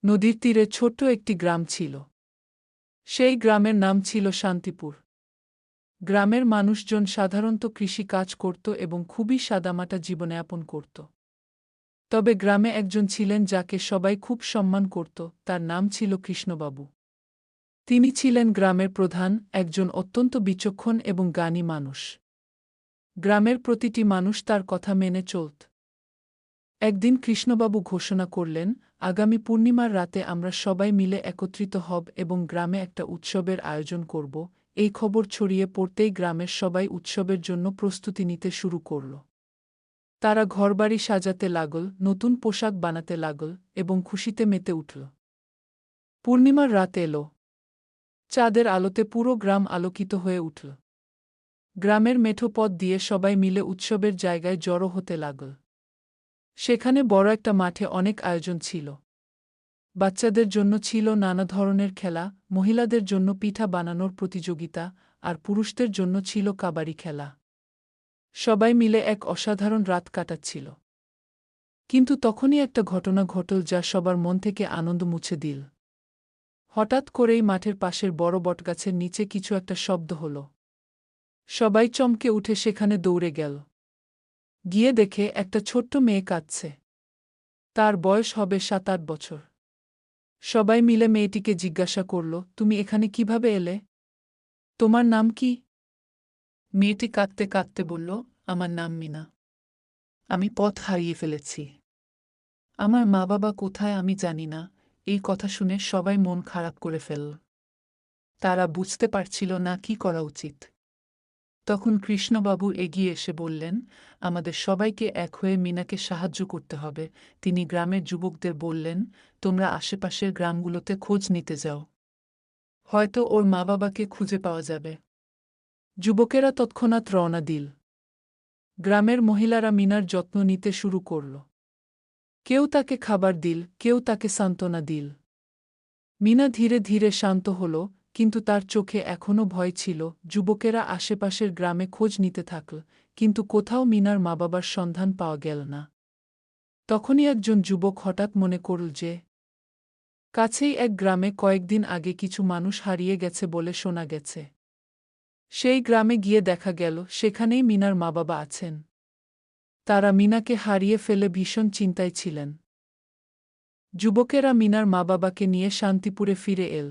নদীর তীরে ছোট্ট একটি গ্রাম ছিল। সেই গ্রামের নাম ছিল শান্তিপুর। গ্রামের মানুষজন সাধারণত কৃষি কাজ করত এবং খুবই সাদামাটা জীবনযাপন করত। তবে গ্রামে একজন ছিলেন যাকে সবাই খুব সম্মান করত, তার নাম ছিল কৃষ্ণবাবু। তিনি ছিলেন গ্রামের প্রধান, একজন অত্যন্ত বিচক্ষণ এবং জ্ঞানী মানুষ। গ্রামের প্রতিটি মানুষ তার কথা মেনে চলত। একদিন কৃষ্ণবাবু ঘোষণা করলেন, আগামী পূর্ণিমার রাতে আমরা সবাই মিলে একত্রিত হব এবং গ্রামে একটা উৎসবের আয়োজন করব। এই খবর ছড়িয়ে পড়তেই গ্রামের সবাই উৎসবের জন্য প্রস্তুতি নিতে শুরু করল। তারা ঘরবাড়ি সাজাতে লাগল, নতুন পোশাক বানাতে লাগল এবং খুশিতে মেতে উঠল। পূর্ণিমার রাত এলো। চাঁদের আলোতে পুরো গ্রাম আলোকিত হয়ে উঠল। গ্রামের মেঠো পথ দিয়ে সবাই মিলে উৎসবের জায়গায় জড়ো হতে লাগল। সেখানে বড় একটা মাঠে অনেক আয়োজন ছিল। বাচ্চাদের জন্য ছিল নানা ধরনের খেলা, মহিলাদের জন্য পিঠা বানানোর প্রতিযোগিতা, আর পুরুষদের জন্য ছিল কাবাডি খেলা। সবাই মিলে এক অসাধারণ রাত কাটাচ্ছিল। কিন্তু তখনই একটা ঘটনা ঘটল যা সবার মন থেকে আনন্দ মুছে দিল। হঠাৎ করেই মাঠের পাশের বড় বটগাছের নিচে কিছু একটা শব্দ হল। সবাই চমকে উঠে সেখানে দৌড়ে গেল। গিয়ে দেখে একটা ছোট্ট মেয়ে কাঁদছে। তার বয়স হবে 7-8 বছর। সবাই মিলে মেয়েটিকে জিজ্ঞাসা করল, তুমি এখানে কিভাবে এলে? তোমার নাম কি? মেয়েটি কাঁদতে কাঁদতে বলল, আমার নাম মিনা। আমি পথ হারিয়ে ফেলেছি। আমার মা বাবা কোথায় আমি জানি না। এই কথা শুনে সবাই মন খারাপ করে ফেলল। তারা বুঝতে পারছিল না কি করা উচিত। তখন কৃষ্ণবাবু এগিয়ে এসে বললেন, আমাদের সবাইকে এক হয়ে মিনাকে সাহায্য করতে হবে। তিনি গ্রামের যুবকদের বললেন, তোমরা আশেপাশের গ্রামগুলোতে খোঁজ নিতে যাও। হয়তো ওর মা বাবাকে খুঁজে পাওয়া যাবে। যুবকেরা তৎক্ষণাৎ রওনা দিল। গ্রামের মহিলারা মিনার যত্ন নিতে শুরু করল। কেউ তাকে খাবার দিল, কেউ তাকে সান্ত্বনা দিল। মিনা ধীরে ধীরে শান্ত হল, কিন্তু তার চোখে এখনও ভয় ছিল। যুবকেরা আশেপাশের গ্রামে খোঁজ নিতে থাকল, কিন্তু কোথাও মিনার মা বাবার সন্ধান পাওয়া গেল না। তখনই একজন যুবক হঠাৎ মনে করল যে কাছেই এক গ্রামে কয়েকদিন আগে কিছু মানুষ হারিয়ে গেছে বলে শোনা গেছে। সেই গ্রামে গিয়ে দেখা গেল সেখানেই মিনার মা বাবা আছেন। তারা মিনাকে হারিয়ে ফেলে ভীষণ চিন্তায় ছিলেন। যুবকেরা মিনার মা বাবাকে নিয়ে শান্তিপুরে ফিরে এল।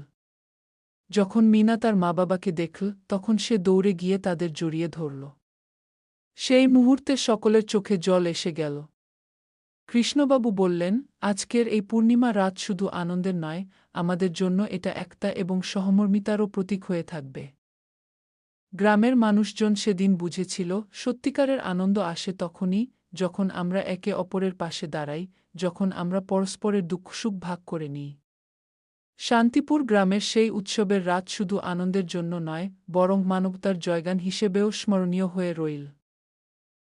যখন মিনা তার মা বাবাকে দেখল, তখন সে দৌড়ে গিয়ে তাদের জড়িয়ে ধরল। সেই মুহূর্তে সকলের চোখে জল এসে গেল। কৃষ্ণবাবু বললেন, আজকের এই পূর্ণিমা রাত শুধু আনন্দের নয়, আমাদের জন্য এটা একতা এবং সহমর্মিতারও প্রতীক হয়ে থাকবে। গ্রামের মানুষজন সেদিন বুঝেছিল, সত্যিকারের আনন্দ আসে তখনই যখন আমরা একে অপরের পাশে দাঁড়াই, যখন আমরা পরস্পরের দুঃখসুখ ভাগ করে নিই। শান্তিপুর গ্রামের সেই উৎসবের রাত শুধু আনন্দের জন্য নয়, বরং মানবতার জয়গান হিসেবেও স্মরণীয় হয়ে রইল।